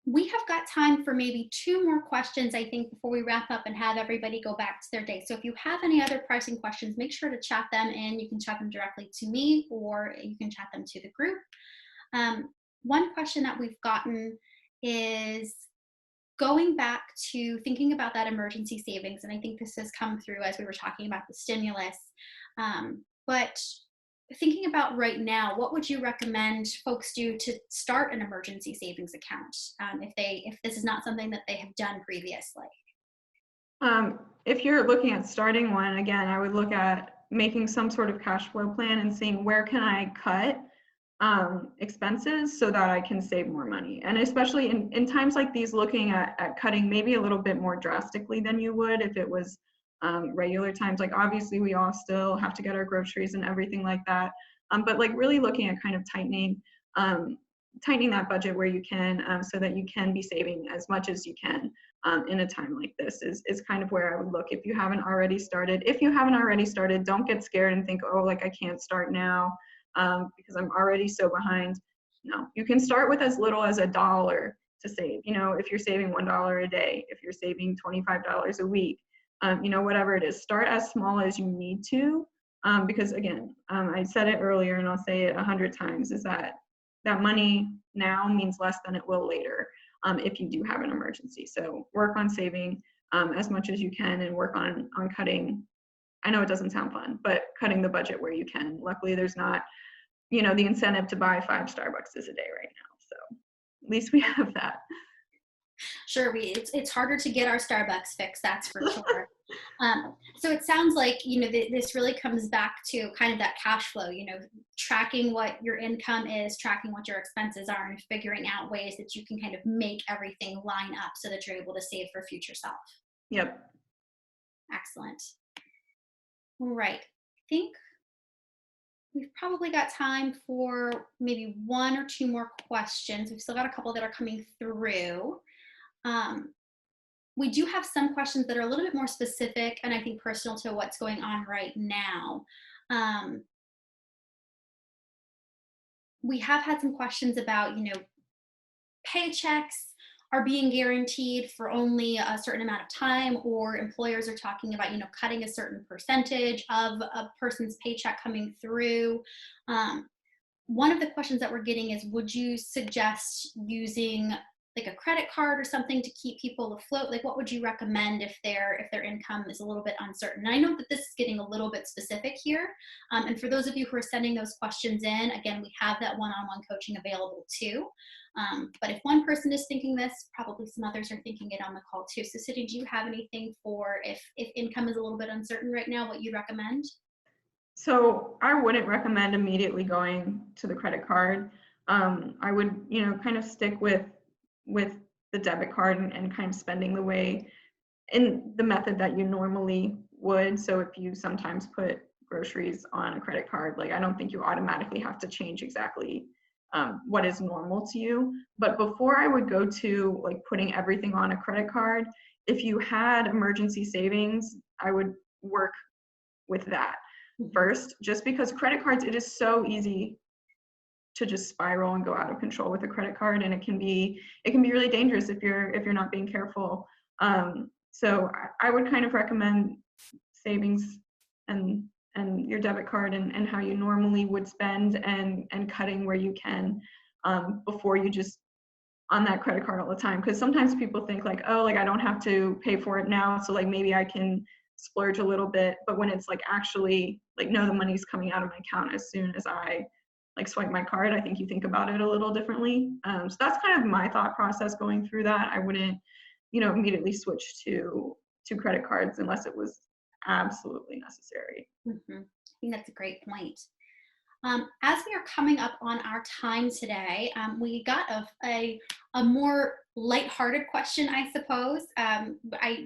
Speaker 1: We have got time for maybe 2 more questions, I think, before we wrap up and have everybody go back to their day. So if you have any other pricing questions, make sure to chat them in. You can chat them directly to me, or you can chat them to the group. One question that we've gotten is going back to thinking about that emergency savings, and I think this has come through as we were talking about the stimulus, but thinking about right now, what would you recommend folks do to start an emergency savings account if this is not something that they have done previously?
Speaker 2: If you're looking at starting one, again, I would look at making some sort of cash flow plan and seeing where can I cut expenses so that I can save more money. And especially in times like these, looking at cutting maybe a little bit more drastically than you would if it was regular times. Like obviously we all still have to get our groceries and everything like that, but like really looking at kind of tightening that budget where you can, so that you can be saving as much as you can in a time like this is kind of where I would look if you haven't already started. If you haven't already started, don't get scared and think, oh, like I can't start now because I'm already so behind. No, you can start with as little as $1 to save. If you're saving $1 a day, if you're saving $25 a week, whatever it is, start as small as you need to, because again, I said it earlier and I'll say it 100 times, is that money now means less than it will later if you do have an emergency. So work on saving as much as you can and work on cutting. I know it doesn't sound fun, but cutting the budget where you can. Luckily, there's not, the incentive to buy 5 Starbucks a day right now. So at least we have that.
Speaker 1: Sure, it's harder to get our Starbucks fix, that's for sure. So it sounds like, this really comes back to kind of that cash flow, tracking what your income is, tracking what your expenses are, and figuring out ways that you can kind of make everything line up so that you're able to save for future self.
Speaker 2: Yep.
Speaker 1: Excellent. All right. I think we've probably got time for maybe 1 or 2 more questions. We've still got a couple that are coming through. We do have some questions that are a little bit more specific and I think personal to what's going on right now. We have had some questions about, paychecks are being guaranteed for only a certain amount of time, or employers are talking about, cutting a certain percentage of a person's paycheck coming through. One of the questions that we're getting is, would you suggest using like a credit card or something to keep people afloat? Like, what would you recommend if their income is a little bit uncertain? And I know that this is getting a little bit specific here. And for those of you who are sending those questions in, again, we have that one-on-one coaching available too. But if one person is thinking this, probably some others are thinking it on the call too. So Sydney, do you have anything for if income is a little bit uncertain right now, what you'd recommend?
Speaker 2: So I wouldn't recommend immediately going to the credit card. I would, kind of stick with the debit card and kind of spending the way in the method that you normally would. So if you sometimes put groceries on a credit card, like I don't think you automatically have to change exactly what is normal to you. But before I would go to like putting everything on a credit card, if you had emergency savings, I would work with that first, just because credit cards, it is so easy to just spiral and go out of control with a credit card, and it can be really dangerous if you're not being careful. So I would kind of recommend savings and your debit card and how you normally would spend, and cutting where you can, before you just on that credit card all the time. Because sometimes people think like, oh, like I don't have to pay for it now, so like maybe I can splurge a little bit. But when it's like actually like, no, the money's coming out of my account as soon as I like swipe my card, I think you think about it a little differently. So that's kind of my thought process going through that. I wouldn't, immediately switch to credit cards unless it was absolutely necessary.
Speaker 1: Mm-hmm. I think that's a great point. As we are coming up on our time today, we got a more lighthearted question, I suppose.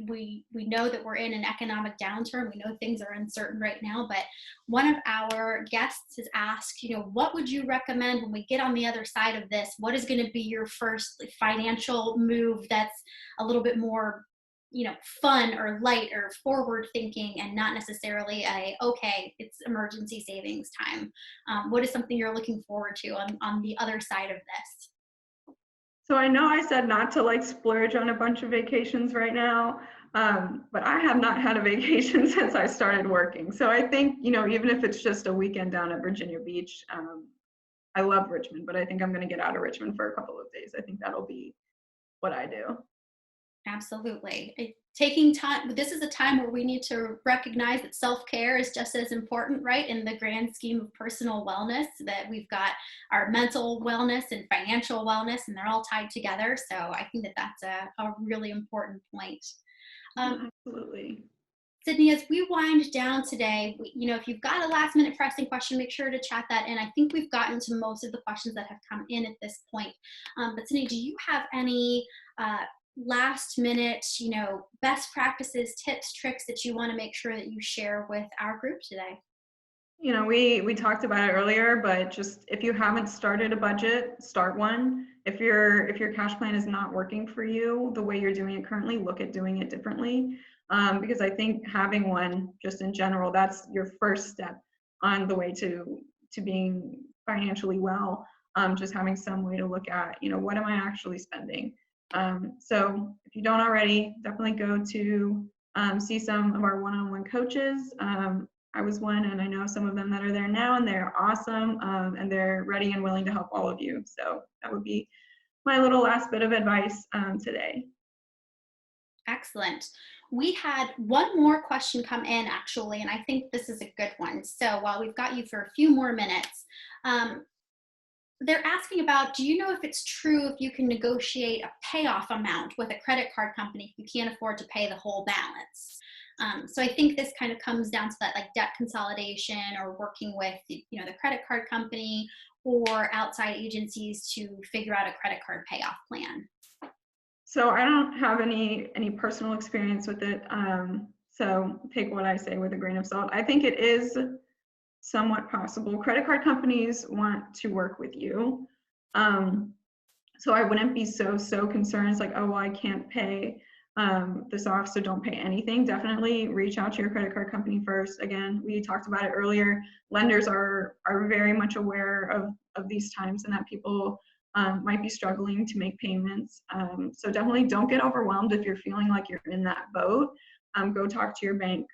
Speaker 1: We know that we're in an economic downturn. We know things are uncertain right now, but one of our guests has asked, what would you recommend when we get on the other side of this? What is going to be your first financial move that's a little bit more fun or light or forward thinking, and not necessarily okay, it's emergency savings time? What is something you're looking forward to on the other side of this?
Speaker 2: So I know I said not to like splurge on a bunch of vacations right now, but I have not had a vacation since I started working. So I think, even if it's just a weekend down at Virginia Beach, I love Richmond, but I think I'm going to get out of Richmond for a couple of days. I think that'll be what I do.
Speaker 1: Absolutely. Taking time, this is a time where we need to recognize that self-care is just as important, right? In the grand scheme of personal wellness, that we've got our mental wellness and financial wellness, and they're all tied together. So I think that that's a really important point.
Speaker 2: Absolutely.
Speaker 1: Sydney, as we wind down today, if you've got a last minute pressing question, make sure to chat that in. I think we've gotten to most of the questions that have come in at this point. But Sydney, do you have any last minute, best practices, tips, tricks that you want to make sure that you share with our group today?
Speaker 2: We talked about it earlier, but just if you haven't started a budget, start one. If your cash plan is not working for you the way you're doing it currently, look at doing it differently. Because I think having one, just in general, that's your first step on the way to being financially well. Just having some way to look at, what am I actually spending? So if you don't already, definitely go to see some of our one-on-one coaches. I was one, and I know some of them that are there now, and they're awesome, and they're ready and willing to help all of you. So that would be my little last bit of advice today.
Speaker 1: Excellent. We had one more question come in, actually, and I think this is a good one. So while we've got you for a few more minutes, they're asking about, do you know if it's true if you can negotiate a payoff amount with a credit card company if you can't afford to pay the whole balance? So I think this kind of comes down to that like debt consolidation, or working with the credit card company or outside agencies to figure out a credit card payoff plan.
Speaker 2: So I don't have any personal experience with it. So take what I say with a grain of salt. I think it is somewhat possible. Credit card companies want to work with you. So I wouldn't be so concerned. It's like, oh, well, I can't pay this off, so don't pay anything. Definitely reach out to your credit card company first. Again, we talked about it earlier. Lenders are very much aware of these times, and that people might be struggling to make payments. So definitely don't get overwhelmed if you're feeling like you're in that boat. Go talk to your bank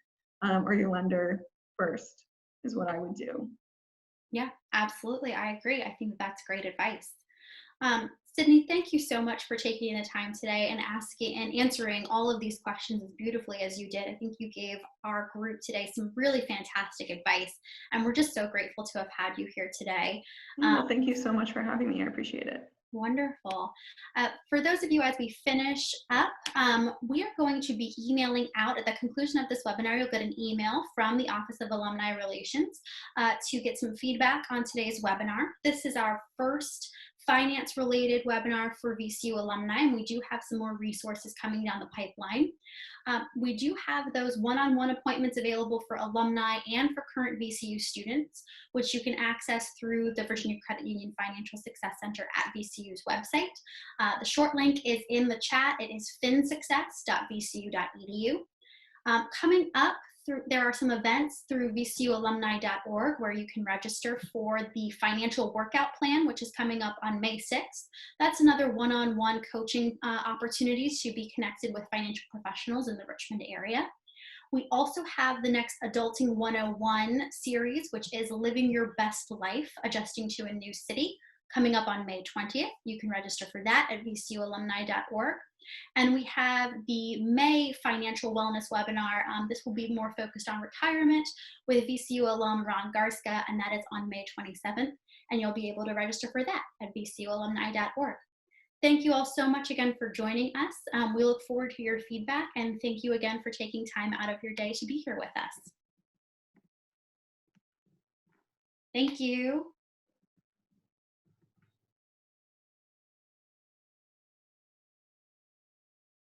Speaker 2: or your lender first, is what I would do.
Speaker 1: Yeah, absolutely. I agree. I think that's great advice. Sydney, thank you so much for taking the time today and asking and answering all of these questions as beautifully as you did. I think you gave our group today some really fantastic advice, and we're just so grateful to have had you here today.
Speaker 2: Well, thank you so much for having me. I appreciate it.
Speaker 1: Wonderful. For those of you, as we finish up, we are going to be emailing out at the conclusion of this webinar. You'll get an email from the Office of Alumni Relations to get some feedback on today's webinar. This is our first finance-related webinar for VCU Alumni, and we do have some more resources coming down the pipeline. We do have those one-on-one appointments available for alumni and for current VCU students, which you can access through the Virginia Credit Union Financial Success Center at VCU's website. The short link is in the chat. It is finsuccess.vcu.edu. Coming up there are some events through vcualumni.org where you can register for the financial workout plan, which is coming up on May 6th. That's another one-on-one coaching opportunities to be connected with financial professionals in the Richmond area. We also have the next Adulting 101 series, which is Living Your Best Life, Adjusting to a New City, coming up on May 20th. You can register for that at vcualumni.org. And we have the May Financial Wellness webinar. This will be more focused on retirement with VCU alum Ron Garska, and that is on May 27th. And you'll be able to register for that at vcualumni.org. Thank you all so much again for joining us. We look forward to your feedback, and thank you again for taking time out of your day to be here with us. Thank you.